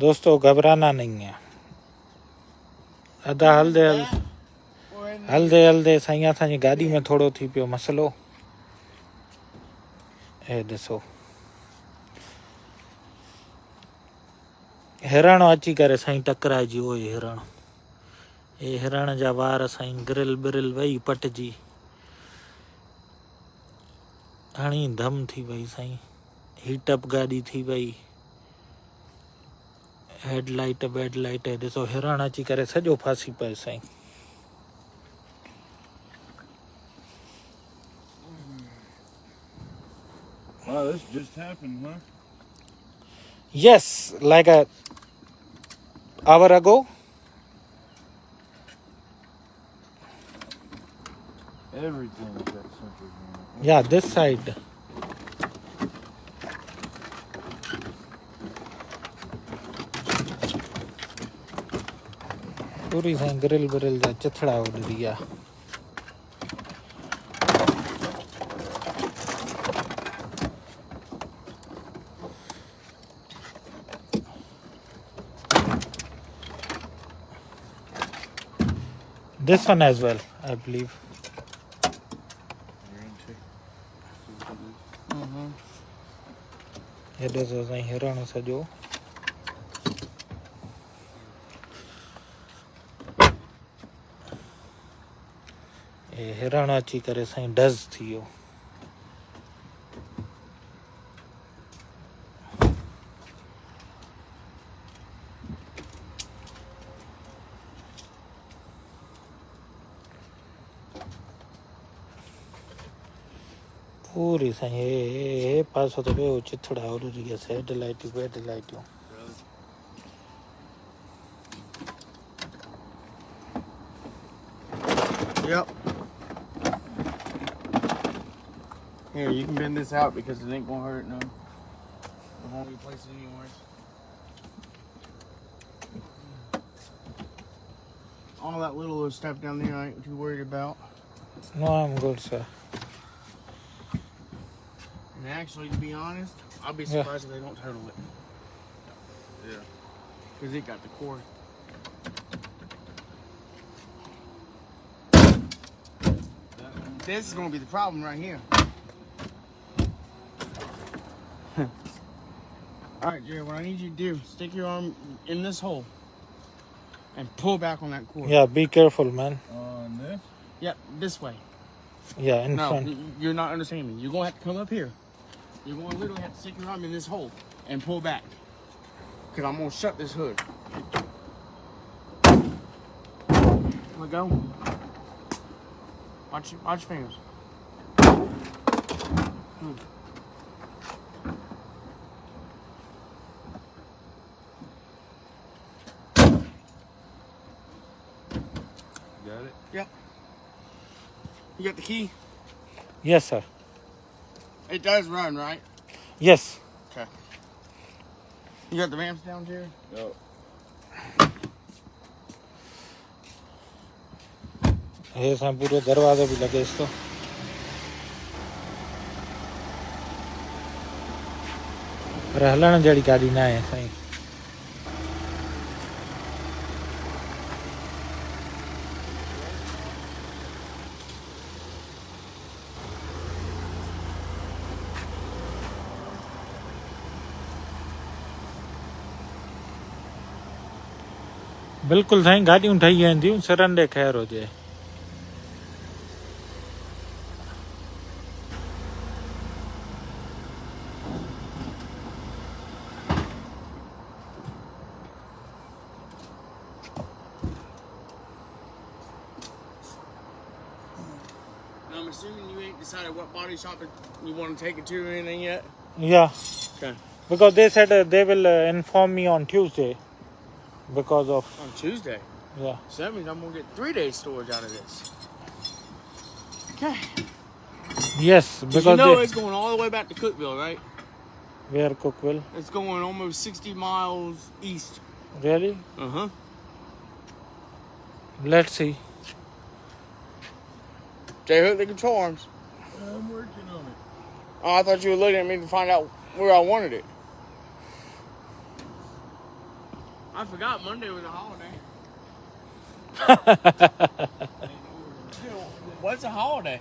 दोस्तों घबराना नहीं है। अदा हलदे हलदे साईं असांजी गाॾी में थोरो थी पियो मसलो। हे ॾिसो हिरण अची करे साईं टकराइजी वियो हिरण। हे हिरण जा वार साईं ग्रिल ब्रिल वई पटिजी हणी धम थी वई साईं। हीटअप गाॾी थी वई। हेडलाइट बेडलाइट ॾिसो हिरण अची करे सॼो फासी पियो Sai. Wow, this just happened, huh? Yes, like a hour ago. Everything is that simple. Yeah, this side. पूरी साईं ग्रिल ब्रिल जा चिथड़ा उॾरी विया। This one as well, I believe. ये ॾिसो साईं हिरण सॼो। ये हिरण अची करे साईं डज़ थी वियो। पूरी साईं हे पासो त ॿियो चिथड़ा उॾरी वियसि। हेडलाइटियूं बेडलाइटियूं। Yep. Here, you can bend this out because it ain't gonna hurt none. It won't replace it anywhere. All that little stuff down there I ain't too worried about. No, I'm good, sir. And actually, to be honest, I'll be surprised if they don't total it. Yeah. Because it got the cord. This is gonna be the problem right here. Alright, Jerry, what I need you to do, stick your arm in this hole and pull back on that cord. Yeah, be careful, man. On this? Yep, this way. Yeah, in No, front. you're not understanding me. You're gonna have to come up here. You're gonna literally have to stick your arm in this hole and pull back. Cause I'm gonna shut this hood. Let go. Watch your fingers. Got it? Yep. You got the key? Yes, sir. It does run, right? Yes. Okay. You got the ramps down, Jerry? No. हे साईं पूरो दरवाज़ो भी लॻेसि थो। पर हलण जहिड़ी गाॾी न आहे साईं। बिल्कुलु साईं गाॾियूं ठही वेंदियूं सिरनि ॾे ख़ैर हुजे। I'm assuming you ain't decided what body shop you want to take it to or anything yet? Yeah. Okay. Because they said they will inform me on Tuesday. Because of... On Tuesday? Yeah. So that means I'm going to get 3 days storage out of this. Okay. Yes, because you know it's going all the way back to Cookville, right? Where Cookville? It's going almost 60 miles east. Really? Uh-huh. Let's see. Jay, hook the control arms. I'm working on it. Oh, I thought you were looking at me to find out where I wanted it. I forgot Monday was a holiday. What's a holiday?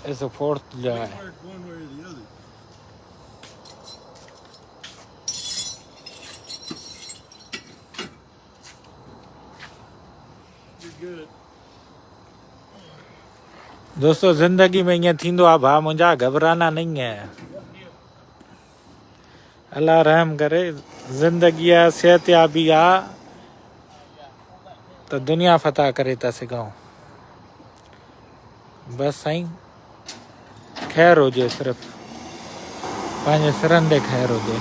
It's the 4th of July. Work one way or the other. You're good. दोस्तों जिंदगी में ईअं थींदो आहे भाउ मुंहिंजा घबराना नहीं है अल्लाह रहम करे ज़िंदगी आहे सिहतयाबी आहे त दुनिया फतह करे था सघूं बसि साईं ख़ैरु हुजे सिर्फ़ पंहिंजे सिरनि ते ख़ैरु हुजे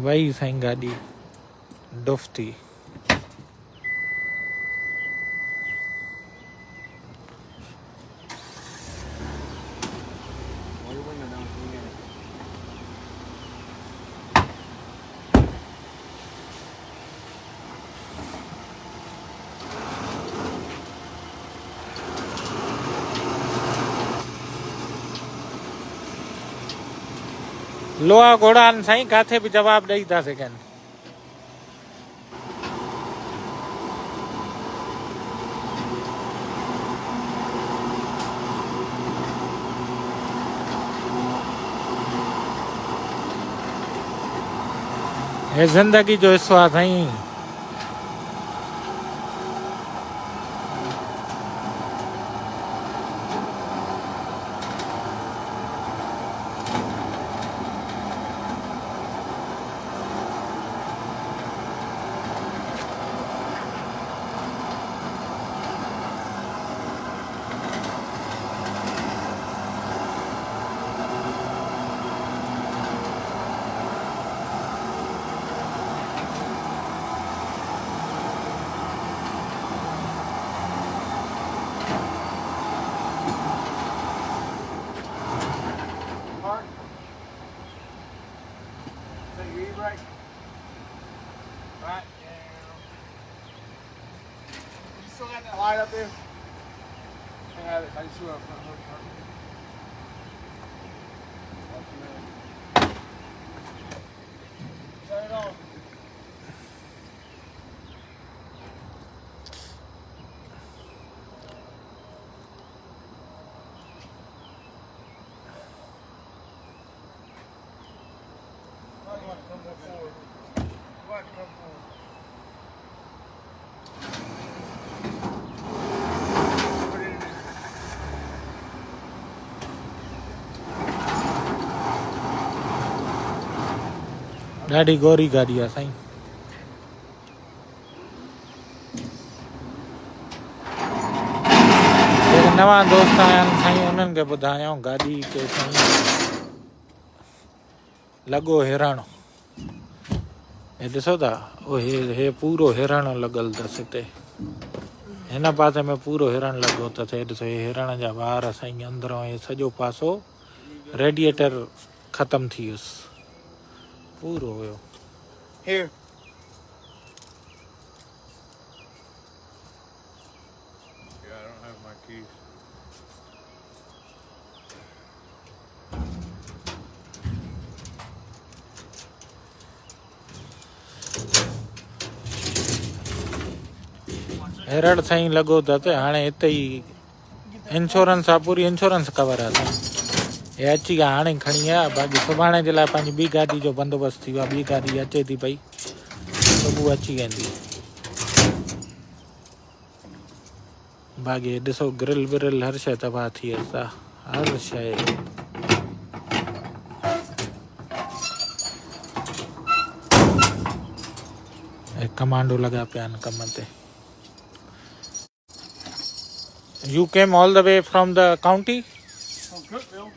वई साईं गाॾी डुफ थी लोहा घोड़ा आहिनि साईं किथे बि जवाबु ॾेई था सघनि हे ज़िंदगी जो हिस्सो आहे Sai Right. Right down. You still got that light up there? I have it. I just threw it up front. Turn it on. ॾाढी गोरी गाॾी आहे साईं जेके नवां दोस्त आया आहिनि साईं उन्हनि खे ॿुधायूं गाॾी के साईं लॻो हिरण हे ॾिसो था हे पूरो हिरण लॻल अथसि हिते हिन पासे में पूरो हिरण लॻो अथसि हे ॾिसो हे हिरण जा वार साईं अंदरों हे सॼो पासो रेडिएटर ख़तमु थी वियुसि पूरो हुयो Here. Yeah, I don't have my keys. हिरण साईं लॻो अथसि हाणे हिते ई इंश्योरेंस आहे पूरी इंश्योरेंस कवर आहे साईं हे अची विया हाणे खणी आया बाक़ी सुभाणे जे लाइ पंहिंजी ॿी गाॾी जो बंदोबस्तु थी वियो आहे ॿी गाॾी अचे थी पई सुबुह अची वेंदी बाक़ी ॾिसो ग्रिल विरिल हर शइ तबाह थी वियसि हर शइ ऐं कमांडो लॻा पिया आहिनि कम ते You came all the way from the county? From Cookville.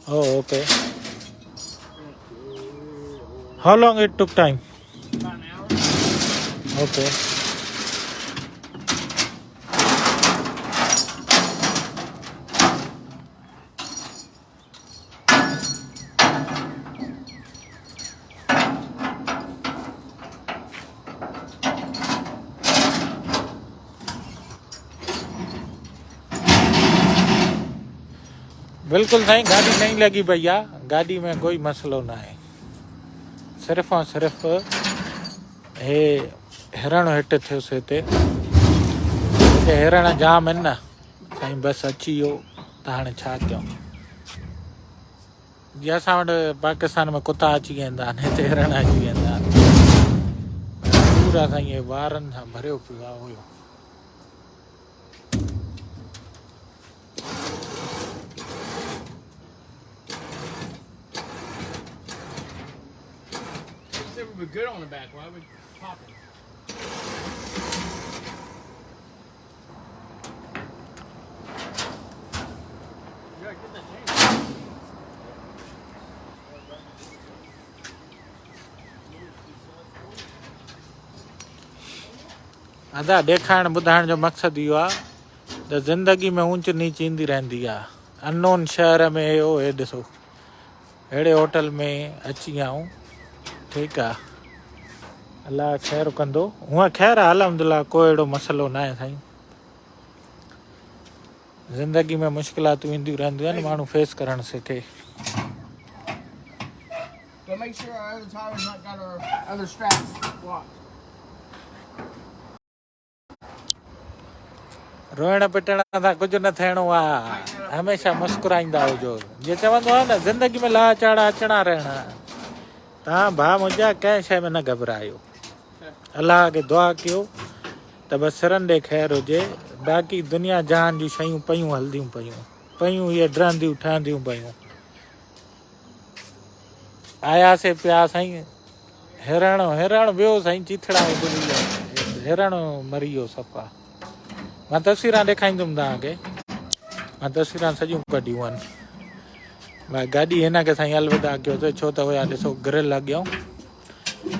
Oh, okay. How long it took time? About an hour. Okay. बिल्कुल साईं गाड़ी नहीं लगी भैया गाड़ी में कोई मसलो ना है सिर्फ़ु ऐं सिर्फ़ु हे हिरण हिट थियुसि हिते हिरण जाम आहिनि न साईं बसि अची वियो त हाणे छा कयूं जीअं असां वटि पाकिस्तान में कुता अची वेंदा आहिनि हिते हिरण अची वेंदा आहिनि पूरा साईं इहे वारनि सां भरियो पियो आहे हुयो This would be good on the back. Why would pop it? You gotta get that chain. अदा ॾेखारण ॿुधाइण जो मक़सदु इहो आहे त ज़िंदगी में ऊंच नीच ईंदी रहंदी आहे अननोन शहर में इहो हे ॾिसो अहिड़े होटल में अची विया आहियूं ठीकु आहे अलाह ख़ैरु कंदो हूअं ख़ैरु आहे अलहमदिल्ला कोई अहिड़ो मसइलो न आहे साईं ज़िंदगी में मुश्किलातूं ईंदियूं रहंदियूं आहिनि माण्हू फेस करणु सिखे But make sure our other tire's not got our other straps locked. रोइण पिटण सां कुझु न थियणो आहे हमेशह मुस्कुराईंदा हुजो जीअं चवंदो आहे न ज़िंदगी में लाह चाड़ा अचणा रहणा तव्हां भाउ मुंहिंजा कंहिं शइ में न घबरायो अलाह खे दुआ कयो त बसि सिरनि ॾे ख़ैरु हुजे बाक़ी दुनिया जहान जूं शयूं पयूं हलंदियूं पयूं इहे डरंदियूं ठहंदियूं पयूं आयासीं पिया साईं हिरण वियो साईं चीथड़ा हिरण मरी वियो सफ़ा मां तस्वीरां ॾेखारींदुमि तव्हांखे मां तस्वीरां सॼियूं कढियूं आहिनि भाई गाॾी हिन खे साईं अलविदा कयोसीं छो त हुया ॾिसो ग्रिल अॻियां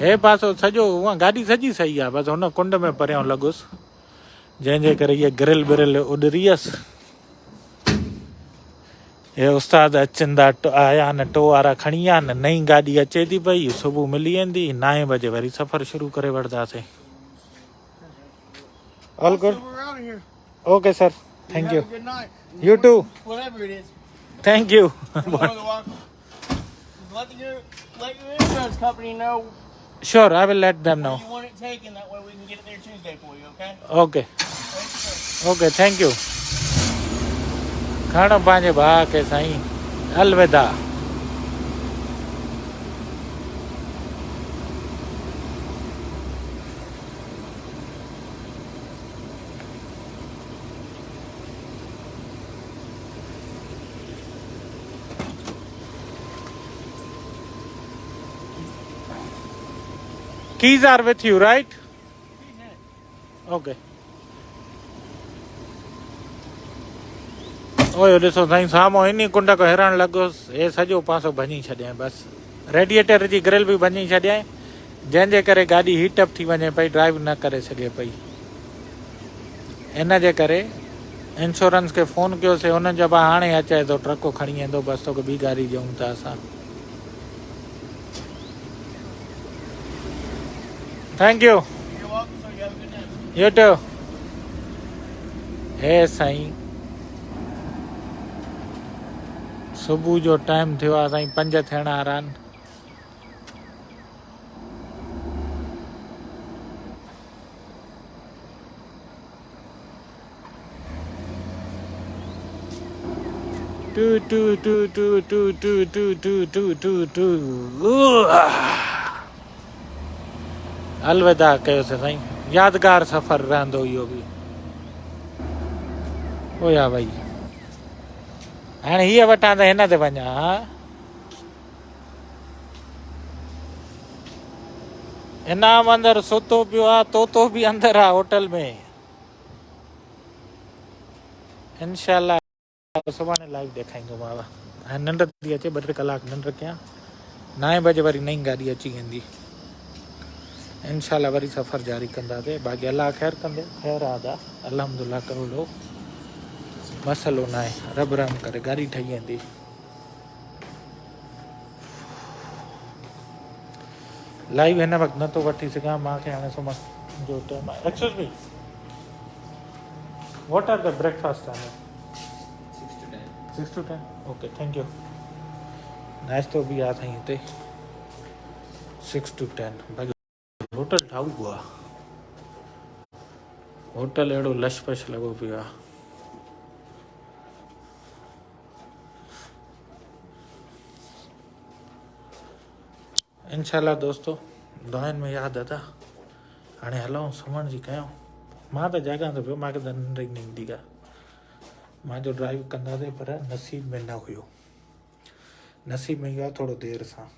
हे पासो सॼो हूअं गाॾी सॼी सही आहे बसि हुन कुंड में परियां लॻुसि जंहिंजे करे इहे ग्रिल विरिल उॾरी वियसि हे उस्ताद अचनि था आया न टो वारा खणी विया न नई गाॾी अचे थी पई सुबुह मिली वेंदी 9 बजे वरी सफ़र शुरू करे वठंदासीं All good? We're out of here. Okay, sir. Thank you. Have a good night. You too. Whatever it is. Thank you. You're more than welcome. Let your insurance company know Sure, I will let them know. you want it taken. That way we can get it there Tuesday for you, okay? Okay. Okay, thank you. खाना पंहिंजे भाउ खे साईं अलविदा Keys are with you, right? Okay. OYO ॾिसो साईं साम्हूं इन कुंड खां हिरण लॻोसि हे सॼो पासो भञी छॾियईं बसि रेडिएटर जी ग्रिल बि भञी छॾियईं जंहिंजे करे गाॾी हीटअप थी वञे पई ड्राइव न करे सघे पई इन जे करे इंश्योरेंस खे फ़ोन कयोसीं हुननि चयो हाणे अचे थो ट्रको खणी वेंदो बसि तोखे ॿी गाॾी ॾियूं था असां thank you You're welcome, sir. You have a good night. You too. हे साईं सुबुह जो टाइम थियो आहे साईं 5 थियण वारा आहिनि टू टू टू टू टू टू टू टू टू टू टू अलविदा कयोसीं साईं यादगार सफ़र रहंदो इहो बि ओया भई हाणे हीअ वठां त हिन ते वञा इनाम अंदरि सुतो पियो आहे तोतो बि अंदरि आहे होटल में इनशाला सुभाणे लाइव ॾेखारींदोमांव हाणे निंड थी अचे 2-3 कलाक निंड कयां 9 बजे वरी नई गाॾी अची वेंदी इनशाला वरी सफ़र जारी कंदासीं बाक़ी अलाह ख़ैरु कंदो ख़ैरु आहे अलहमदुल्ला करोड़ो मसइलो न आहे रब रहम करे गाॾी ठही वेंदी लाइव हिन वक़्तु नथो वठी सघां मूंखे हाणे सुम्हण जो टाइम आहे excuse me what are the breakfast time 6 to 10 okay thank you नाश्तो बि आहे साईं हिते 6 to 10 बाक़ी होटल ठाऊ आहे होटल अहिड़ो लश पश लॻो पियो आहे इंशाल्लाह दोस्तो दुआनि में यादि अदा हाणे हलूं सुम्हण जी कयूं मां त जाॻां थो पियो मूंखे त निंड ई न ईंदी आहे मुंहिंजो ड्राइव कंदासीं पर नसीब में न हुयो नसीब में इहो आहे थोरो देरि सां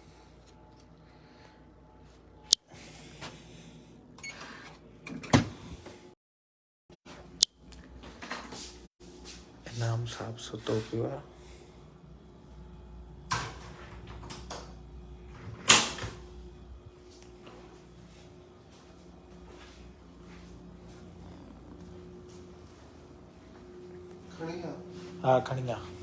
इनाम साहब सुतो पियो आहे हा खणी आ